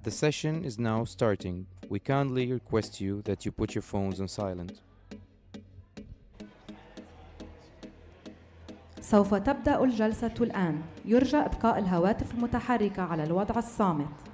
The session is now starting. We kindly request you that you put your phones on silent. سوف تبدأ الجلسة الآن. يرجى إبقاء الهواتف المتحركة على الوضع الصامت.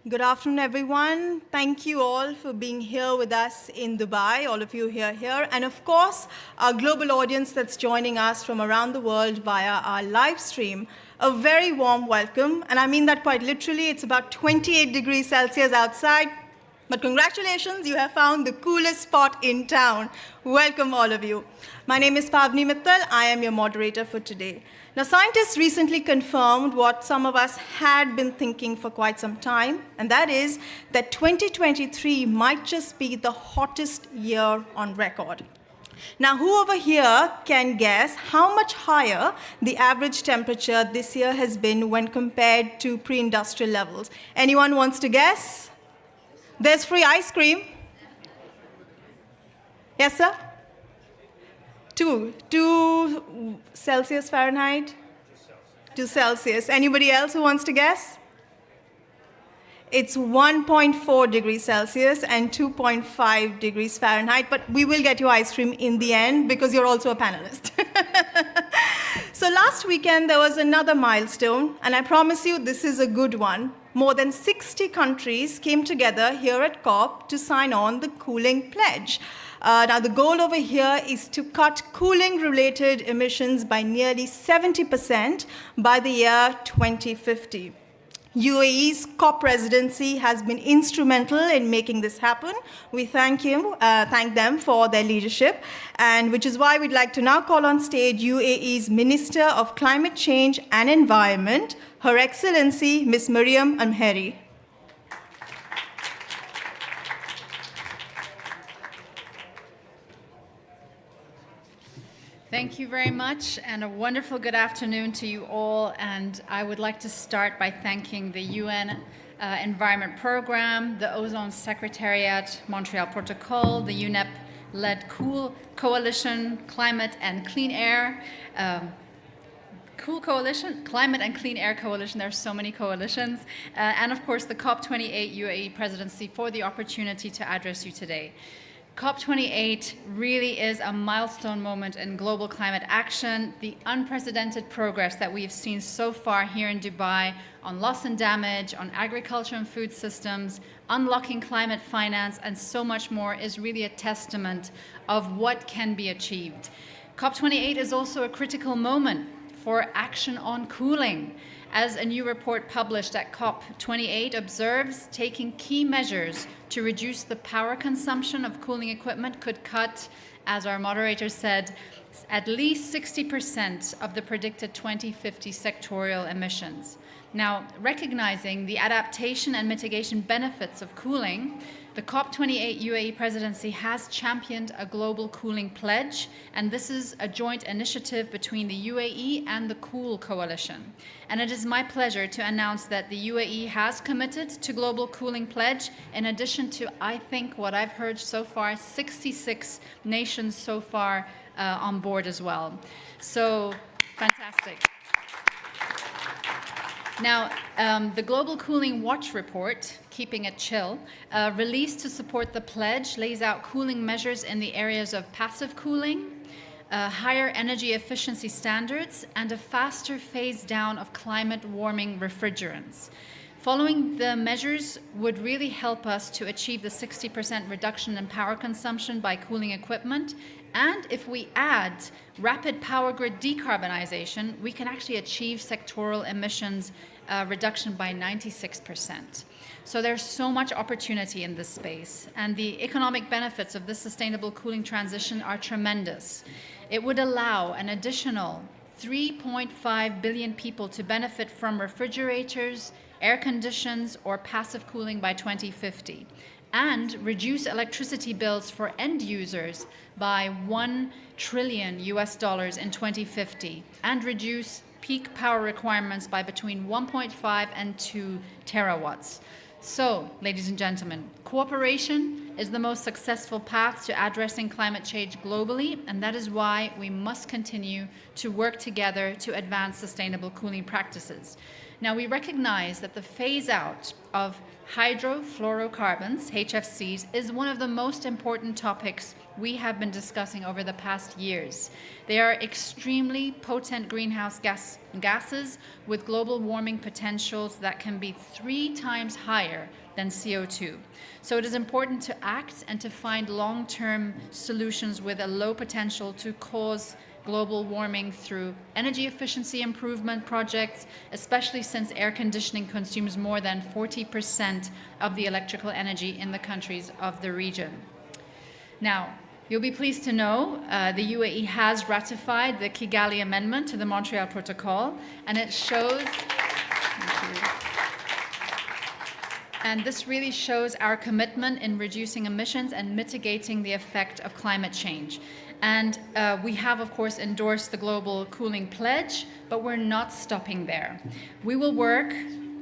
Good afternoon, everyone. Thank you all for being here with us in Dubai, all of you here. And of course, our global audience that's joining us from around the world via our live stream. A very warm welcome, and I mean that quite literally. It's about 28 degrees Celsius outside. But congratulations, you have found the coolest spot in town. Welcome, all of you. My name is Pavni Mittal. I am your moderator for today. Now, scientists recently confirmed what some of us had been thinking for quite some time, and that is that 2023 might just be the hottest year on record. Now, who over here can guess how much higher the average temperature this year has been when compared to pre-industrial levels? Anyone wants to guess? There's free ice cream. Yes, sir? 2 Celsius Fahrenheit? 2 Celsius. Anybody else who wants to guess? It's 1.4 degrees Celsius and 2.5 degrees Fahrenheit, but we will get you ice cream in the end because you're also a panelist. So last weekend, there was another milestone, and I promise you this is a good one. More than 60 countries came together here at COP to sign on the cooling pledge. Now, the goal over here is to cut cooling-related emissions by nearly 70% by the year 2050. UAE's COP presidency has been instrumental in making this happen. We thank them for their leadership, and which is why we'd like to now call on stage UAE's Minister of Climate Change and Environment, Her Excellency Ms. Mariam Amheri. Thank you very much, and a wonderful good afternoon to you all. And I would like to start by thanking the UN Environment Program, the Ozone Secretariat, Montreal Protocol, the UNEP-led Cool Coalition, Climate and Clean Air, Cool Coalition, Climate and Clean Air Coalition, there are so many coalitions, and of course the COP28 UAE presidency for the opportunity to address you today. COP28 really is a milestone moment in global climate action. The unprecedented progress that we've seen so far here in Dubai on loss and damage, on agriculture and food systems, unlocking climate finance, and so much more is really a testament of what can be achieved. COP28 is also a critical moment for action on cooling. As a new report published at COP28 observes, taking key measures to reduce the power consumption of cooling equipment could cut, as our moderator said, at least 60% of the predicted 2050 sectorial emissions. Now, recognizing the adaptation and mitigation benefits of cooling, the COP28 UAE presidency has championed a global cooling pledge, and this is a joint initiative between the UAE and the Cool Coalition. And it is my pleasure to announce that the UAE has committed to global cooling pledge, in addition to, I think, what I've heard so far, 66 nations so far on board as well. So, fantastic. Now, the Global Cooling Watch report, Keeping It Chill, released to support the pledge, lays out cooling measures in the areas of passive cooling, higher energy efficiency standards, and a faster phase down of climate warming refrigerants. Following the measures would really help us to achieve the 60% reduction in power consumption by cooling equipment. And if we add rapid power grid decarbonization, we can actually achieve sectoral emissions reduction by 96%. So there's so much opportunity in this space, and the economic benefits of this sustainable cooling transition are tremendous. It would allow an additional 3.5 billion people to benefit from refrigerators, air conditions, or passive cooling by 2050. And reduce electricity bills for end users by $1 trillion in 2050, and reduce peak power requirements by between 1.5 and 2 terawatts. So, ladies and gentlemen, cooperation is the most successful path to addressing climate change globally, and that is why we must continue to work together to advance sustainable cooling practices. Now, we recognize that the phase out of hydrofluorocarbons, HFCs, is one of the most important topics we have been discussing over the past years. They are extremely potent greenhouse gases with global warming potentials that can be 3 times higher than CO2. So it is important to act and to find long-term solutions with a low potential to cause global warming through energy efficiency improvement projects, especially since air conditioning consumes more than 40% of the electrical energy in the countries of the region. Now, you'll be pleased to know the UAE has ratified the Kigali Amendment to the Montreal Protocol, and it shows... And this really shows our commitment in reducing emissions and mitigating the effect of climate change. And we have, of course, endorsed the Global Cooling Pledge, but we're not stopping there. We will work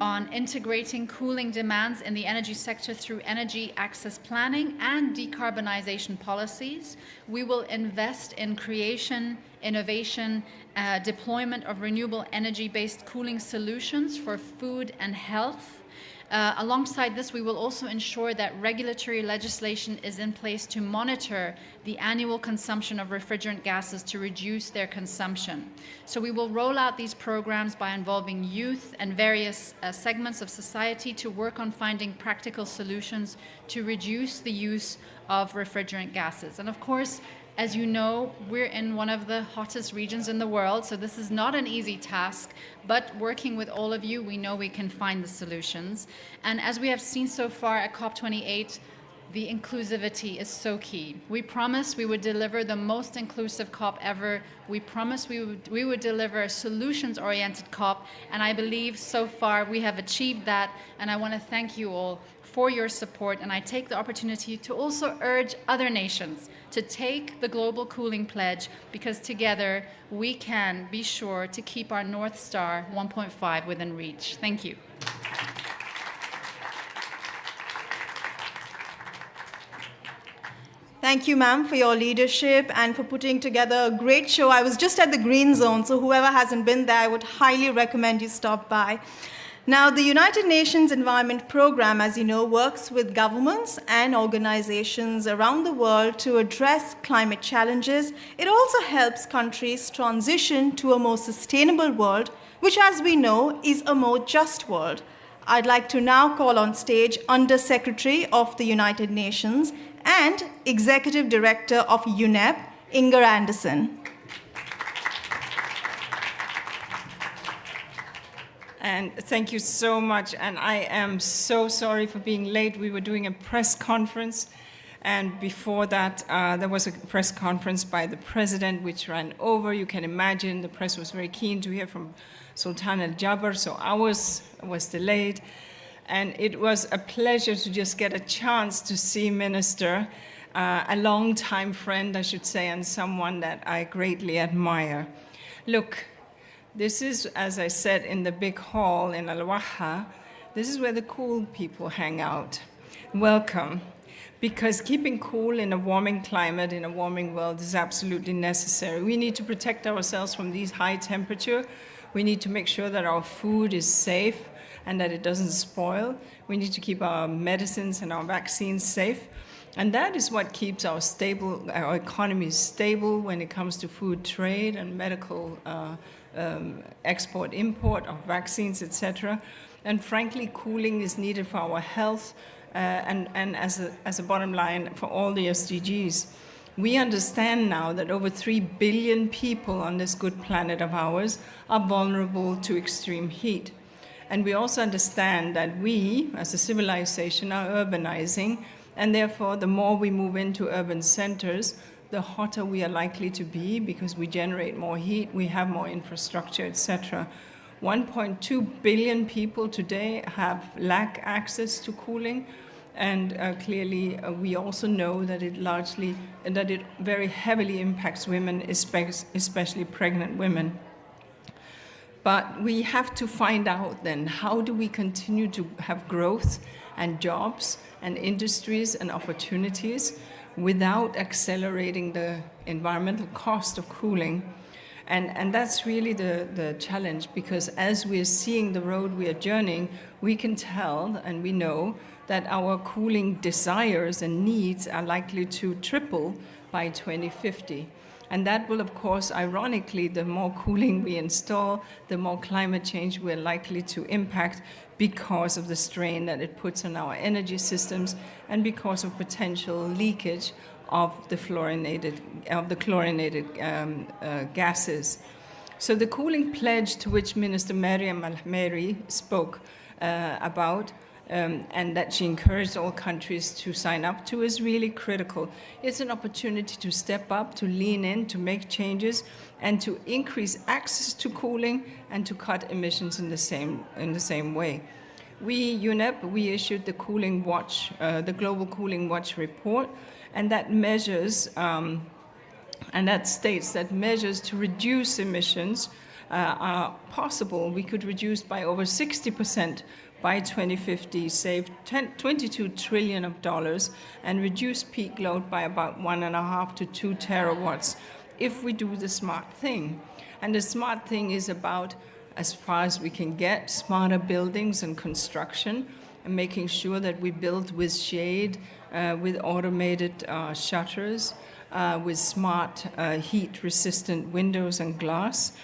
on integrating cooling demands in the energy sector through energy access planning and decarbonization policies. We will invest in creation, innovation, deployment of renewable energy-based cooling solutions for food and health. Alongside this, we will also ensure that regulatory legislation is in place to monitor the annual consumption of refrigerant gases to reduce their consumption. So we will roll out these programs by involving youth and various segments of society to work on finding practical solutions to reduce the use of refrigerant gases. And of course, as you know, we're in one of the hottest regions in the world, so this is not an easy task, but working with all of you, we know we can find the solutions. And as we have seen so far at COP28, the inclusivity is so key. We promised we would deliver the most inclusive COP ever. We promised we would deliver a solutions-oriented COP, and I believe so far we have achieved that, and I want to thank you all for your support, and I take the opportunity to also urge other nations to take the Global Cooling Pledge, because together we can be sure to keep our North Star 1.5 within reach. Thank you. Thank you, ma'am, for your leadership and for putting together a great show. I was just at the Green Zone, so whoever hasn't been there, I would highly recommend you stop by. Now, the United Nations Environment Programme, as you know, works with governments and organizations around the world to address climate challenges. It also helps countries transition to a more sustainable world, which, as we know, is a more just world. I'd like to now call on stage Under-Secretary of the United Nations and Executive Director of UNEP, Inger Anderson. And thank you so much. And I am so sorry for being late. We were doing a press conference. And before that, there was a press conference by the president, which ran over. You can imagine the press was very keen to hear from Sultan Al Jaber, so ours was delayed. And it was a pleasure to just get a chance to see Minister, a longtime friend, I should say, and someone that I greatly admire. Look, this is, as I said, in the big hall in Al-Waha, this is where the cool people hang out. Welcome. Because keeping cool in a warming climate, in a warming world, is absolutely necessary. We need to protect ourselves from these high temperature. We need to make sure that our food is safe and that it doesn't spoil. We need to keep our medicines and our vaccines safe. And that is what keeps our economy stable when it comes to food trade and medical export-import of vaccines, etc. And frankly, cooling is needed for our health and as a bottom line for all the SDGs. We understand now that over 3 billion people on this good planet of ours are vulnerable to extreme heat. And we also understand that we, as a civilization, are urbanizing, and therefore the more we move into urban centers, the hotter we are likely to be because we generate more heat, we have more infrastructure, etc. 1.2 billion people today lack access to cooling, and clearly we also know that it very heavily impacts women, especially pregnant women. But we have to find out then, how do we continue to have growth and jobs and industries and opportunities without accelerating the environmental cost of cooling? And that's really the challenge, because as we're seeing the road we are journeying, we can tell and we know that our cooling desires and needs are likely to triple by 2050. And that will, of course, ironically, the more cooling we install, the more climate change we're likely to impact, because of the strain that it puts on our energy systems and because of potential leakage of the chlorinated gases. So the cooling pledge, to which Minister Mariam Al-Hameri spoke about, and that she encouraged all countries to sign up to, is really critical. It's an opportunity to step up, to lean in, to make changes, and to increase access to cooling and to cut emissions in the same way. UNEP, we issued the Cooling Watch, the Global Cooling Watch report, and that measures, and that states that measures to reduce emissions are possible. We could reduce by over 60% by 2050, save $22 trillion, and reduce peak load by about 1.5 to 2 terawatts if we do the smart thing. And the smart thing is about, as far as we can get, smarter buildings and construction, and making sure that we build with shade, with automated shutters, with smart heat-resistant windows and glass,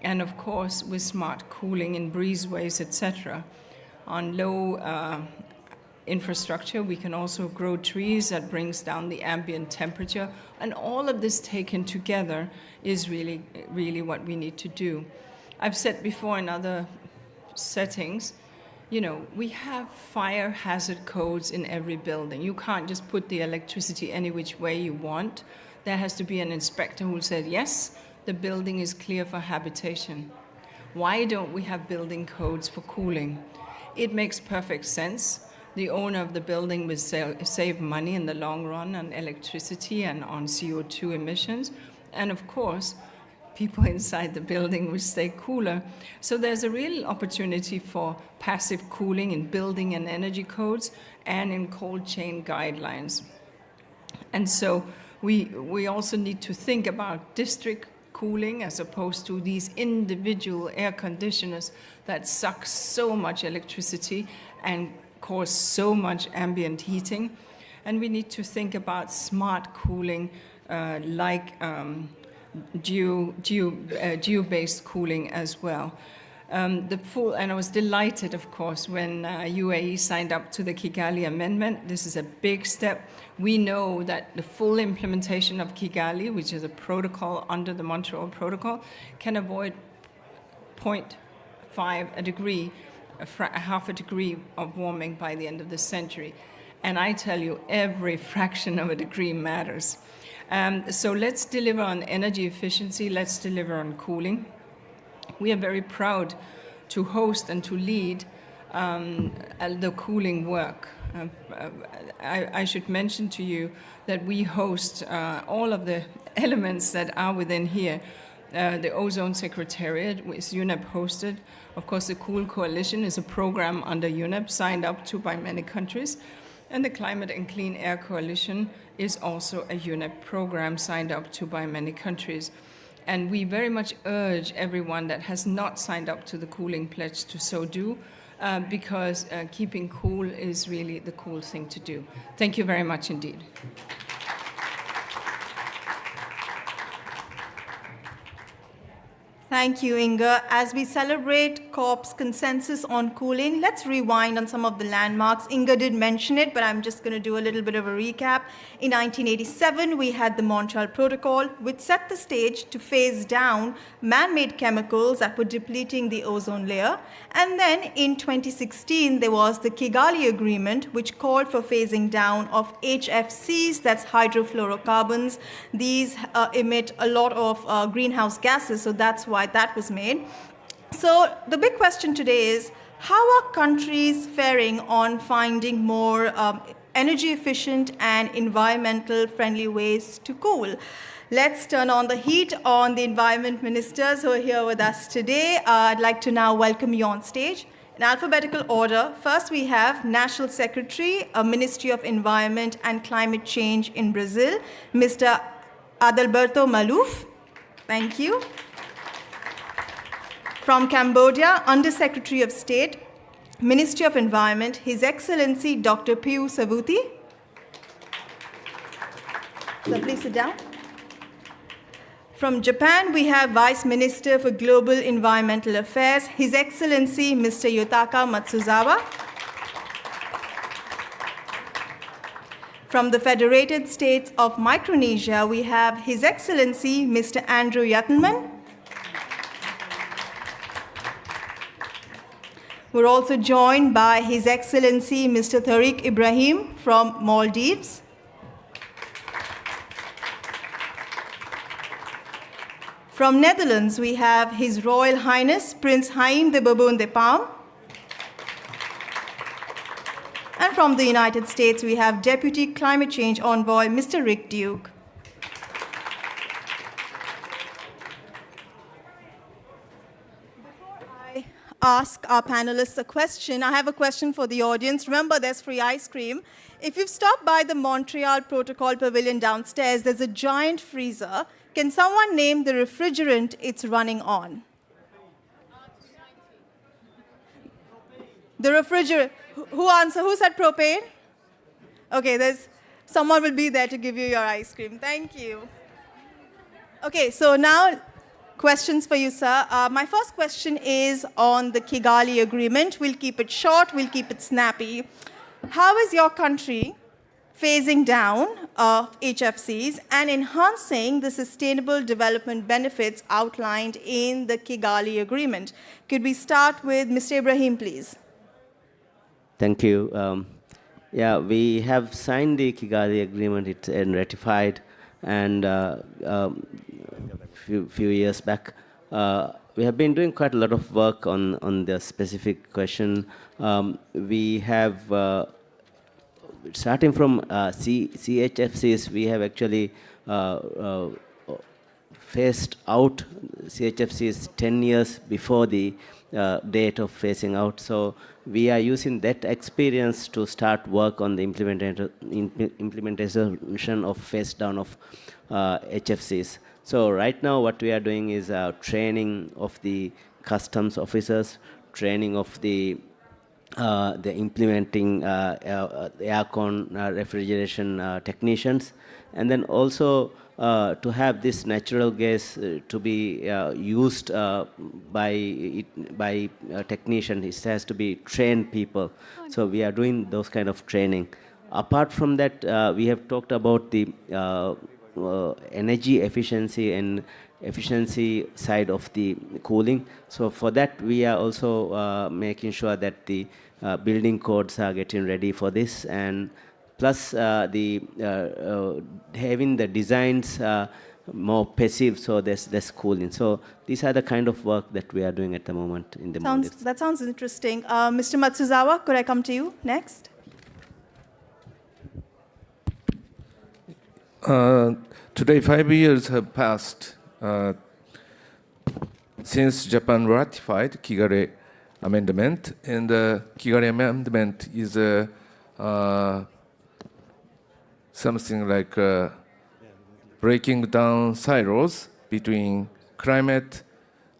and of course with smart cooling in breezeways, etc. On low infrastructure, we can also grow trees that brings down the ambient temperature, and all of this taken together is really, really what we need to do. I've said before in other settings, we have fire hazard codes in every building. You can't just put the electricity any which way you want. There has to be an inspector who said, yes, the building is clear for habitation. Why don't we have building codes for cooling? It makes perfect sense. The owner of the building will save money in the long run on electricity and on CO2 emissions. And of course, people inside the building will stay cooler. So there's a real opportunity for passive cooling in building and energy codes and in cold chain guidelines. And so we also need to think about district cooling as opposed to these individual air conditioners that suck so much electricity and cause so much ambient heating. And we need to think about smart cooling like geo-based cooling as well. And I was delighted, of course, when UAE signed up to the Kigali Amendment. This is a big step. We know that the full implementation of Kigali, which is a protocol under the Montreal Protocol, can avoid 0.5 a degree, half a degree of warming by the end of the century. And I tell you, every fraction of a degree matters. So let's deliver on energy efficiency, let's deliver on cooling. We are very proud to host and to lead the cooling work. I should mention to you that we host all of the elements that are within here. The Ozone Secretariat is UNEP hosted. Of course, the Cool Coalition is a program under UNEP signed up to by many countries. And the Climate and Clean Air Coalition is also a UNEP program signed up to by many countries. And we very much urge everyone that has not signed up to the cooling pledge to so do, because keeping cool is really the cool thing to do. Thank you very much indeed. Thank you, Inga. As we celebrate COP's consensus on cooling, let's rewind on some of the landmarks. Inga did mention it, but I'm just going to do a little bit of a recap. In 1987, we had the Montreal Protocol, which set the stage to phase down man-made chemicals that were depleting the ozone layer. And then in 2016, there was the Kigali Agreement, which called for phasing down of HFCs, that's hydrofluorocarbons. These emit a lot of greenhouse gases, so that's why that was made. So the big question today is, how are countries faring on finding more energy efficient and environmental friendly ways to cool? Let's turn on the heat on the environment ministers who are here with us today. I'd like to now welcome you on stage. In alphabetical order, first we have National Secretary, Ministry of Environment and Climate Change in Brazil, Mr. Adalberto Maluf. Thank you. From Cambodia, Under-Secretary of State, Ministry of Environment, His Excellency Dr. Piyu Savuti. So please sit down. From Japan, we have Vice Minister for Global Environmental Affairs, His Excellency Mr. Yotaka Matsuzawa. From the Federated States of Micronesia, we have His Excellency Mr. Andrew Yattenman. We're also joined by His Excellency Mr. Tariq Ibrahim from Maldives. From Netherlands, we have His Royal Highness Prince Haim de Bourbon de Palm. And from the United States, we have Deputy Climate Change Envoy Mr. Rick Duke. Before I ask our panelists a question, I have a question for the audience. Remember, there's free ice cream. If you've stopped by the Montreal Protocol Pavilion downstairs, there's a giant freezer. Can someone name the refrigerant it's running on? The refrigerant. Who said propane? Okay, someone will be there to give you your ice cream. Thank you. Okay, so now questions for you, sir. My first question is on the Kigali Agreement. We'll keep it short, we'll keep it snappy. How is your country phasing down of HFCs and enhancing the sustainable development benefits outlined in the Kigali Agreement? Could we start with Mr. Ibrahim, please? Thank you. Yeah, we have signed the Kigali Agreement. It's ratified, and few years back, we have been doing quite a lot of work on the specific question. We have starting from CHFCs, we have actually phased out CHFCs 10 years before the date of phasing out. So we are using that experience to start work on the implementation of phase down of HFCs. So right now what we are doing is training of the customs officers, training of the implementing aircon refrigeration technicians, and then also to have this natural gas to be used by technicians. It has to be trained people. So we are doing those kind of training. Apart from that, we have talked about the energy efficiency and efficiency side of the cooling. So for that, we are also making sure that the building codes are getting ready for this, and plus having the designs more passive, so there's less cooling. So these are the kind of work that we are doing at the moment in the Maldives. That sounds interesting. Mr. Matsuzawa, could I come to you next? Today, 5 years have passed since Japan ratified Kigali Amendment, and the Kigali Amendment is something like breaking down silos between climate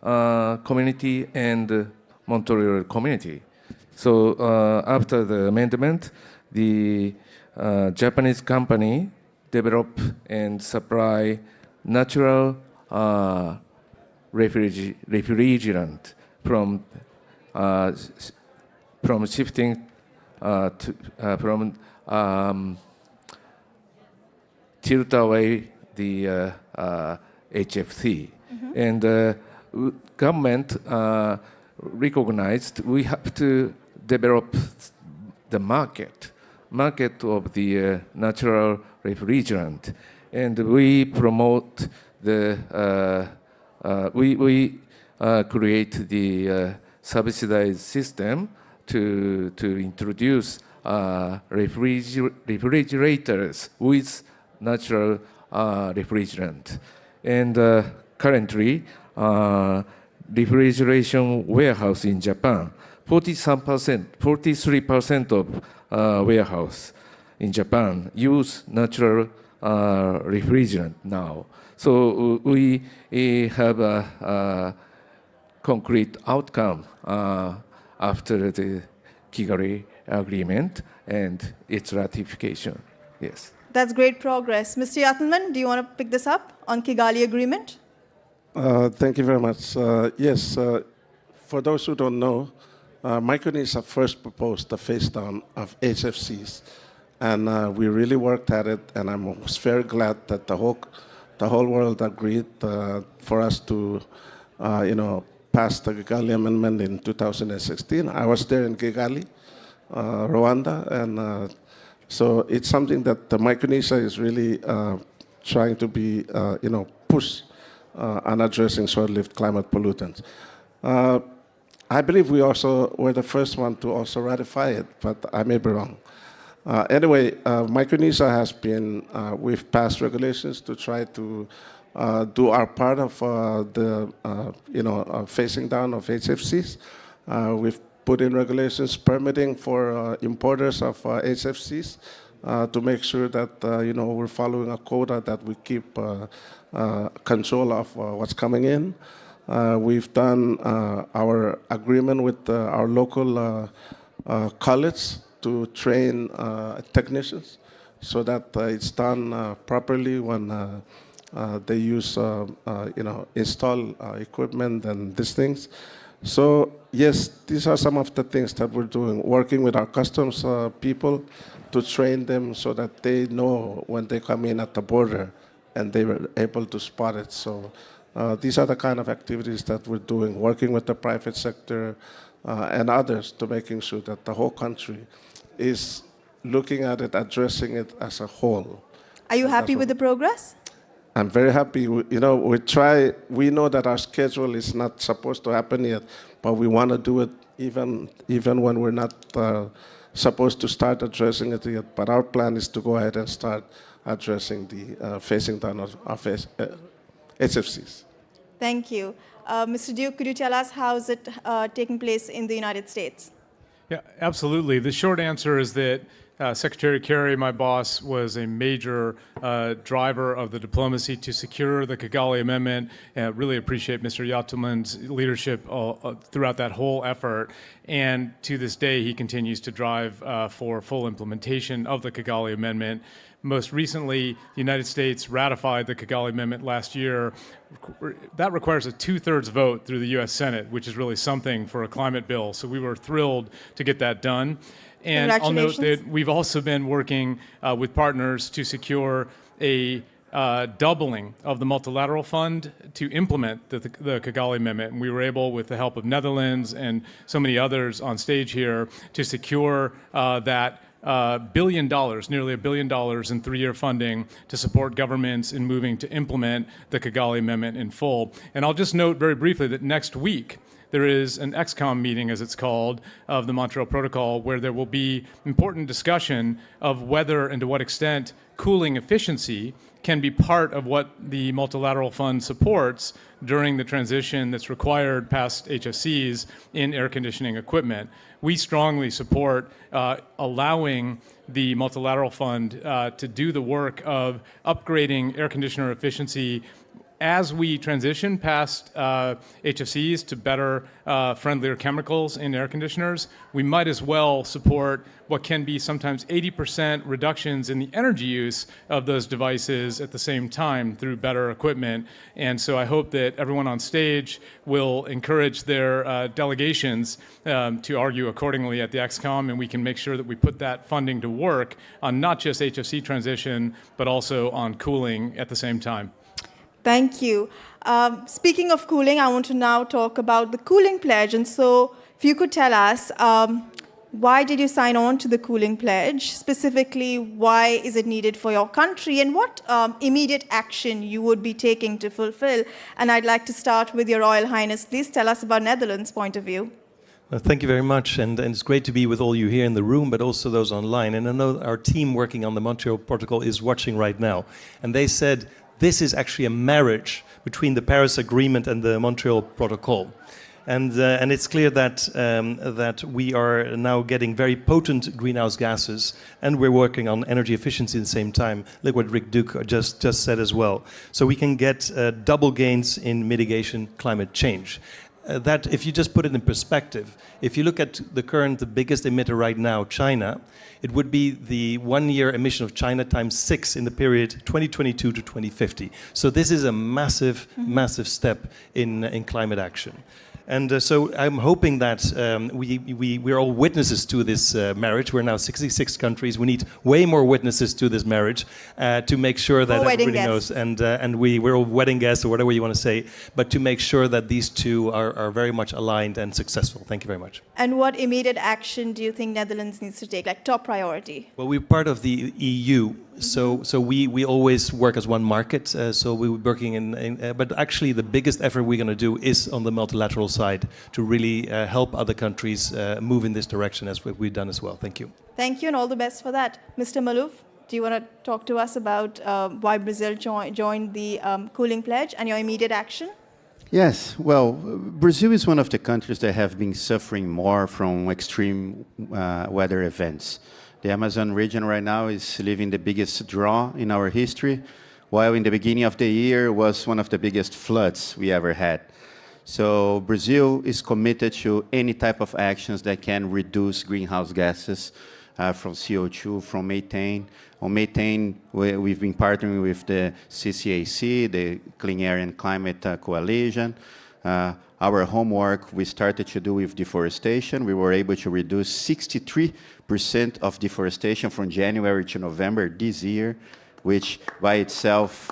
community and Montreal community. So after the amendment, the Japanese company develop and supply natural refrigerant from shifting from tilt away the HFC. And government recognized we have to develop the market of the natural refrigerant, and we promote the we create the subsidized system to introduce refrigerators with natural refrigerant. And currently, refrigeration warehouse in Japan, 43% of warehouse in Japan use natural refrigerant now. So we have concrete outcome after the Kigali Agreement and its ratification. Yes. That's great progress. Mr. Yatalman, do you want to pick this up on Kigali Agreement? Thank you very much. Yes, for those who don't know, Micronesia first proposed the phase down of HFCs, and we really worked at it. And I'm very glad that the whole world agreed for us to, pass the Kigali Amendment in 2016. I was there in Kigali, Rwanda, and so it's something that the Micronesia is really trying to be, push on addressing short-lived climate pollutants. I believe we also were the first one to also ratify it, but I may be wrong. Anyway, Micronesia has been, we've passed regulations to try to do our part of the, phasing down of HFCs. We've put in regulations permitting for importers of HFCs to make sure that we're following a quota, that we keep control of what's coming in. We've done our agreement with our local college to train technicians so that it's done properly when they use, install equipment and these things. So yes, these are some of the things that we're doing, working with our customs people to train them so that they know when they come in at the border and they were able to spot it. So these are the kind of activities that we're doing, working with the private sector and others to making sure that the whole country is looking at it, addressing it as a whole. Are you happy with the progress? I'm very happy. We know that our schedule is not supposed to happen yet, but we want to do it even when we're not supposed to start addressing it yet. But our plan is to go ahead and start addressing the phasing down of HFCs. Thank you. Mr. Duke, could you tell us how is it taking place in the United States? Yeah, absolutely. The short answer is that Secretary Kerry, my boss, was a major driver of the diplomacy to secure the Kigali Amendment. Really appreciate Mr. Yatalman's leadership throughout that whole effort. And to this day, he continues to drive for full implementation of the Kigali Amendment. Most recently, the United States ratified the Kigali Amendment last year. That requires a 2/3 vote through the U.S. Senate, which is really something for a climate bill. So we were thrilled to get that done. And I'll note that we've also been working with partners to secure a doubling of the multilateral fund to implement the Kigali Amendment. And we were able, with the help of Netherlands and so many others on stage here, to secure that $1 billion, nearly $1 billion in 3-year funding to support governments in moving to implement the Kigali Amendment in full. And I'll just note very briefly that next week, there is an XCOM meeting, as it's called, of the Montreal Protocol, where there will be important discussion of whether and to what extent cooling efficiency can be part of what the multilateral fund supports during the transition that's required past HFCs in air conditioning equipment. We strongly support allowing the multilateral fund to do the work of upgrading air conditioner efficiency as we transition past HFCs to better, friendlier chemicals in air conditioners. We might as well support what can be sometimes 80% reductions in the energy use of those devices at the same time through better equipment. And so I hope that everyone on stage will encourage their delegations to argue accordingly at the XCOM, and we can make sure that we put that funding to work on not just HFC transition, but also on cooling at the same time. Thank you. Speaking of cooling, I want to now talk about the cooling pledge. And so if you could tell us, why did you sign on to the cooling pledge? Specifically, why is it needed for your country? And what immediate action you would be taking to fulfill? And I'd like to start with Your Royal Highness. Please tell us about Netherlands' point of view. Thank you very much, and it's great to be with all you here in the room, but also those online. And I know our team working on the Montreal Protocol is watching right now. And they said, this is actually a marriage between the Paris Agreement and the Montreal Protocol. And it's clear that we are now getting very potent greenhouse gases, and we're working on energy efficiency at the same time, like what Rick Duke just said as well. So we can get double gains in mitigation climate change. that if you just put it in perspective, if you look at the biggest emitter right now, China, it would be the 1 year emission of China times 6 in the period 2022 to 2050. So this is a massive, massive step in climate action. And so I'm hoping that we're all witnesses to this marriage. We're now 66 countries. We need way more witnesses to this marriage to make sure that everybody knows. And we're all wedding guests or whatever you want to say, but to make sure that these two are very much aligned and successful. Thank you very much. And what immediate action do you think Netherlands needs to take, like top priority? Well, we're part of the EU. So we always work as one market. So we're working but actually the biggest effort we're going to do is on the multilateral side to really help other countries move in this direction as we've done as well. Thank you. Thank you and all the best for that. Mr. Malouf, do you want to talk to us about why Brazil joined the cooling pledge and your immediate action? Yes, well, Brazil is one of the countries that have been suffering more from extreme weather events. The Amazon region right now is living the biggest drought in our history, while in the beginning of the year was one of the biggest floods we ever had. So Brazil is committed to any type of actions that can reduce greenhouse gases from CO2, from methane. On methane, we've been partnering with the CCAC, the Clean Air and Climate Coalition. Our homework we started to do with deforestation. We were able to reduce 63% of deforestation from January to November this year, which by itself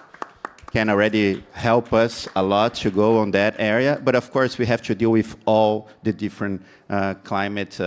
can already help us a lot to go on that area. But of course, we have to deal with all the different climate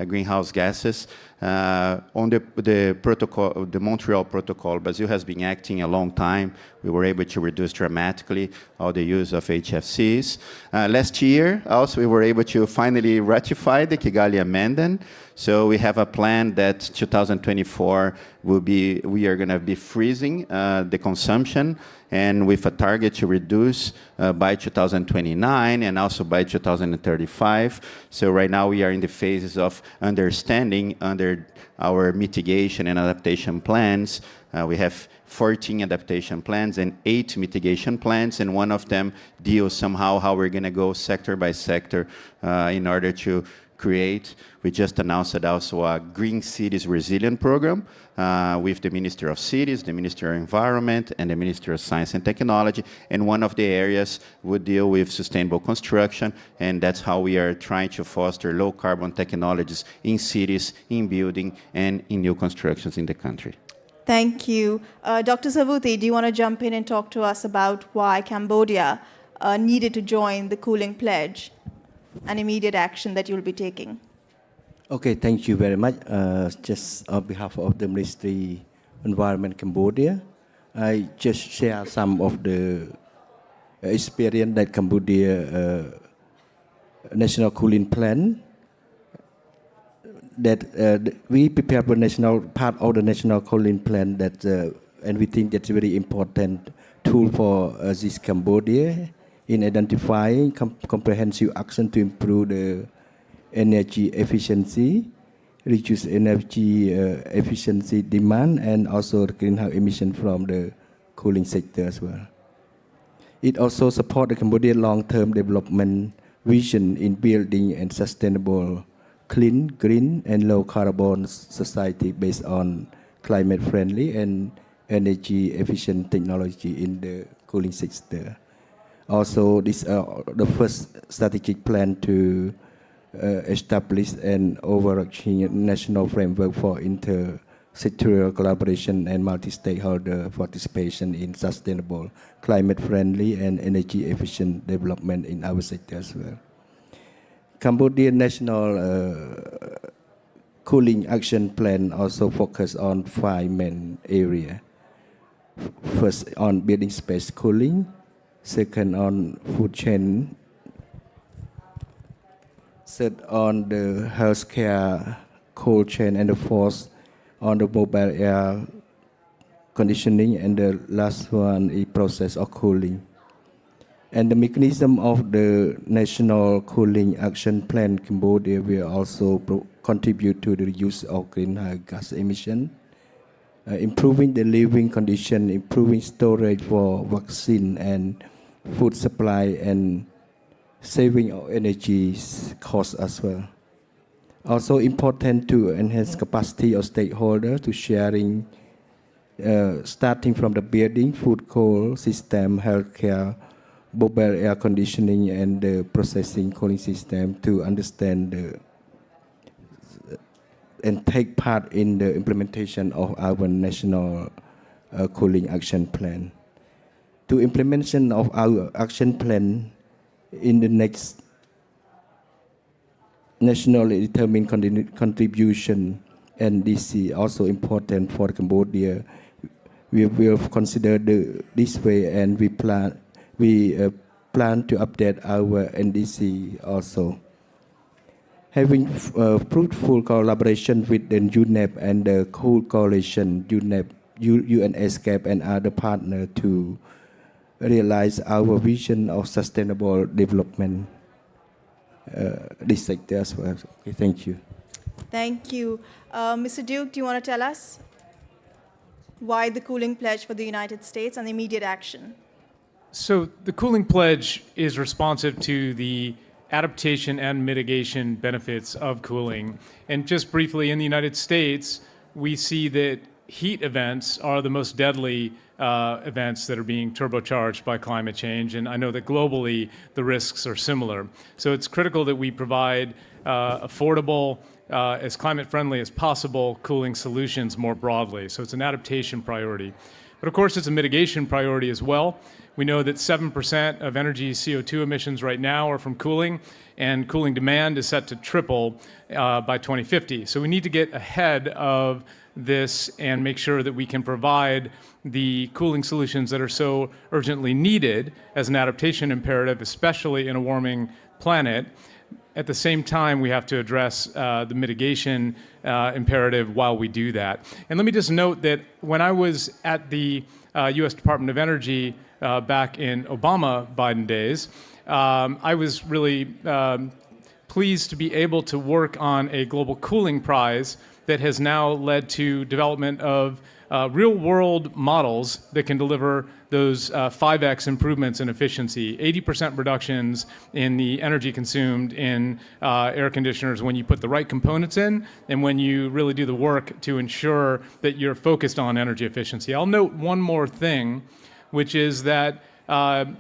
greenhouse gases. On the protocol, the Montreal Protocol, Brazil has been acting a long time. We were able to reduce dramatically all the use of HFCs. Last year, also, we were able to finally ratify the Kigali Amendment. So we have a plan that 2024 we are going to be freezing the consumption, and with a target to reduce by 2029 and also by 2035. So right now we are in the phases of understanding under our mitigation and adaptation plans. We have 14 adaptation plans and 8 mitigation plans, and one of them deals somehow how we're going to go sector by sector in order to create. We just announced also a Green Cities Resilient Program with the Minister of Cities, the Minister of Environment, and the Minister of Science and Technology. And one of the areas would deal with sustainable construction, and that's how we are trying to foster low-carbon technologies in cities, in building, and in new constructions in the country. Thank you. Dr. Savuti, do you want to jump in and talk to us about why Cambodia needed to join the cooling pledge and immediate action that you'll be taking? Okay, thank you very much. Just on behalf of the Ministry of Environment Cambodia, I just share some of the experience that Cambodia National Cooling Plan that we prepare for national part of the National Cooling Plan that and we think that's a very important tool for this Cambodia in identifying comprehensive action to improve the energy efficiency, reduce energy efficiency demand, and also the greenhouse emission from the cooling sector as well. It also supports the Cambodian long-term development vision in building and sustainable, clean, green, and low-carbon society based on climate-friendly and energy-efficient technology in the cooling sector. Also, this is the first strategic plan to establish an overarching national framework for intersectoral collaboration and multi-stakeholder participation in sustainable, climate-friendly, and energy-efficient development in our sector as well. Cambodian National Cooling Action Plan also focus on 5 main areas. First, on building space cooling. Second, on food chain. Third, on the healthcare cold chain. And the fourth, on the mobile air conditioning. And the last one is process of cooling. And the mechanism of the National Cooling Action Plan Cambodia will also contribute to the reduce of greenhouse gas emission, improving the living condition, improving storage for vaccine and food supply, and saving of energy costs as well. Also important to enhance capacity of stakeholders to sharing, starting from the building, food cold system, healthcare, mobile air conditioning, and the processing cooling system to understand and take part in the implementation of our national cooling action plan. To implementation of our action plan in the next nationally determined contribution, and this is also important for Cambodia. We will consider this way, and we plan to update our NDC also. Having fruitful collaboration with the UNEP and the Cool Coalition, UNEP, UNESCAP, and other partners to realize our vision of sustainable development. This sector as well. Okay, thank you. Thank you. Mr. Duke, do you want to tell us why the cooling pledge for the United States and immediate action? So the cooling pledge is responsive to the adaptation and mitigation benefits of cooling. And just briefly, in the United States, we see that heat events are the most deadly events that are being turbocharged by climate change. And I know that globally, the risks are similar. So it's critical that we provide affordable, as climate-friendly as possible, cooling solutions more broadly. So it's an adaptation priority. But of course, it's a mitigation priority as well. We know that 7% of energy CO2 emissions right now are from cooling, and cooling demand is set to triple by 2050. So we need to get ahead of this and make sure that we can provide the cooling solutions that are so urgently needed as an adaptation imperative, especially in a warming planet. At the same time, we have to address the mitigation imperative while we do that. And let me just note that when I was at the U.S. Department of Energy back in Obama-Biden days, I was really pleased to be able to work on a global cooling prize that has now led to development of real-world models that can deliver those 5x improvements in efficiency, 80% reductions in the energy consumed in air conditioners when you put the right components in and when you really do the work to ensure that you're focused on energy efficiency. I'll note one more thing, which is that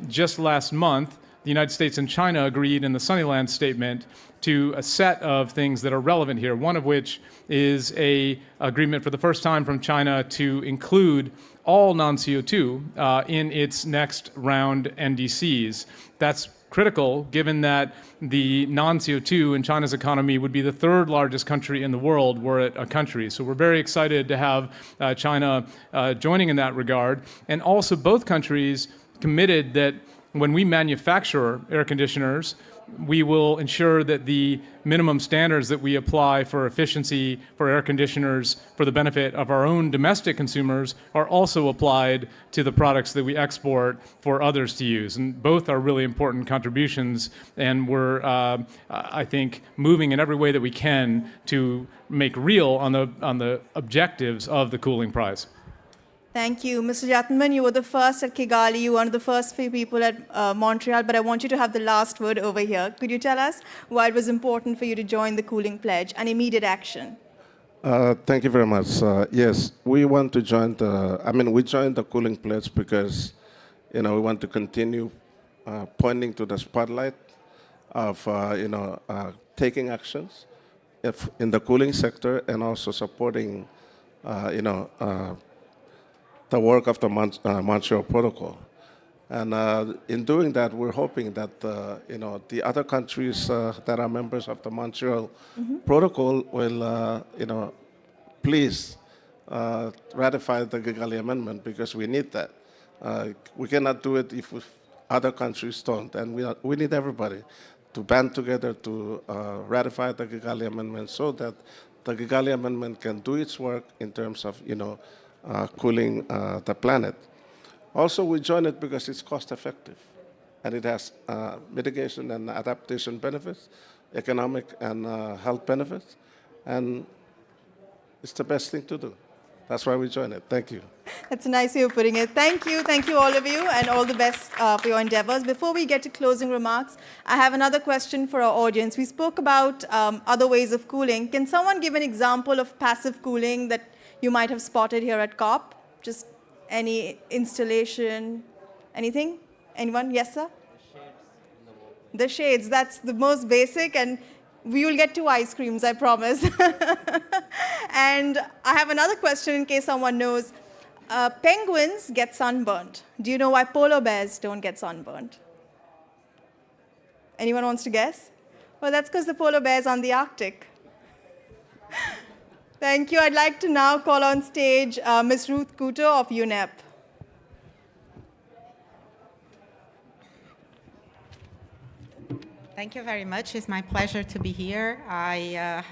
just last month, the United States and China agreed in the Sunnyland Statement to a set of things that are relevant here, one of which is an agreement for the first time from China to include all non-CO2 in its next round NDCs. That's critical given that the non-CO2 in China's economy would be the third largest country in the world were it a country. So we're very excited to have China joining in that regard. And also both countries committed that when we manufacture air conditioners, we will ensure that the minimum standards that we apply for efficiency for air conditioners for the benefit of our own domestic consumers are also applied to the products that we export for others to use. And both are really important contributions, and we're, I think, moving in every way that we can to make real on the objectives of the cooling prize. Thank you. Mr. Jatman, you were the first at Kigali. You were one of the first few people at Montreal, but I want you to have the last word over here. Could you tell us why it was important for you to join the cooling pledge and immediate action? Thank you very much. Yes, we want to join we joined the cooling pledge because, we want to continue pointing to the spotlight of, taking actions in the cooling sector and also supporting, the work of the Montreal Protocol. And in doing that, we're hoping that, the other countries that are members of the Montreal Protocol will, please ratify the Kigali Amendment because we need that. We cannot do it if other countries don't. And we need everybody to band together to ratify the Kigali Amendment so that the Kigali Amendment can do its work in terms of, cooling the planet. Also, we join it because it's cost-effective, and it has mitigation and adaptation benefits, economic and health benefits, and it's the best thing to do. That's why we join it. Thank you. That's a nice way of putting it. Thank you all of you, and all the best for your endeavors. Before we get to closing remarks, I have another question for our audience. We spoke about other ways of cooling. Can someone give an example of passive cooling that you might have spotted here at COP? Just any installation, anything? Anyone? Yes, sir? The shades, that's the most basic, and we will get to ice creams, I promise. And I have another question in case someone knows. Penguins get sunburned. Do you know why polar bears don't get sunburned? Anyone wants to guess? Well, that's because the polar bear's on the Arctic. Thank you. I'd like to now call on stage Ms. Ruth Couto of UNEP. Thank you very much. It's my pleasure to be here. I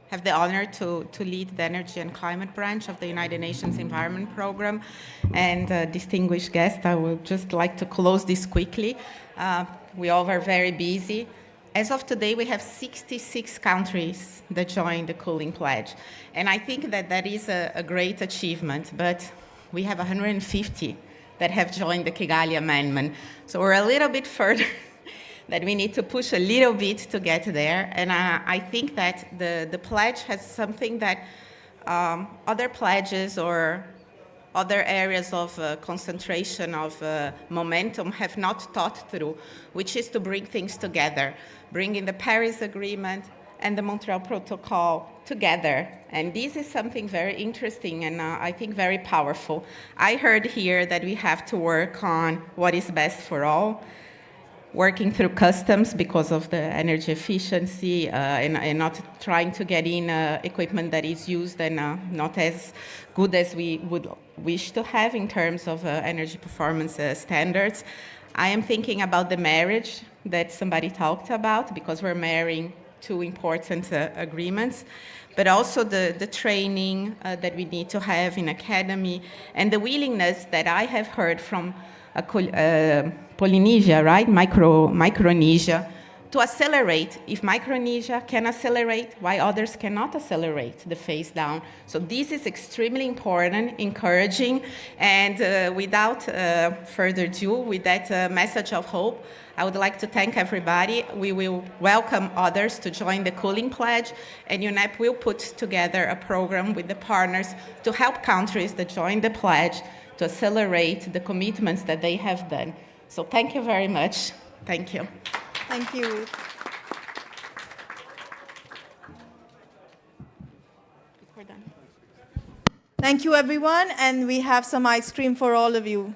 have the honor to lead the Energy and Climate branch of the United Nations Environment Program. And distinguished guests, I would just like to close this quickly. We all were very busy. As of today, we have 66 countries that joined the Cooling Pledge. And I think that that is a great achievement, but we have 150 that have joined the Kigali Amendment. So we're a little bit further that we need to push a little bit to get there. And I think that the pledge has something that other pledges or other areas of concentration of momentum have not thought through, which is to bring things together, bringing the Paris Agreement and the Montreal Protocol together. And this is something very interesting and I think very powerful. I heard here that we have to work on what is best for all, working through customs because of the energy efficiency and not trying to get in equipment that is used and not as good as we would wish to have in terms of energy performance standards. I am thinking about the marriage that somebody talked about because we're marrying two important agreements, but also the training that we need to have in academy and the willingness that I have heard from Polynesia, right? Micronesia, to accelerate. If Micronesia can accelerate, why others cannot accelerate the phase down? So this is extremely important, encouraging, and without further ado, with that message of hope, I would like to thank everybody. We will welcome others to join the Cooling Pledge, and UNEP will put together a program with the partners to help countries that join the pledge to accelerate the commitments that they have done. So thank you very much. Thank you. Thank you. Thank you, everyone, and we have some ice cream for all of you.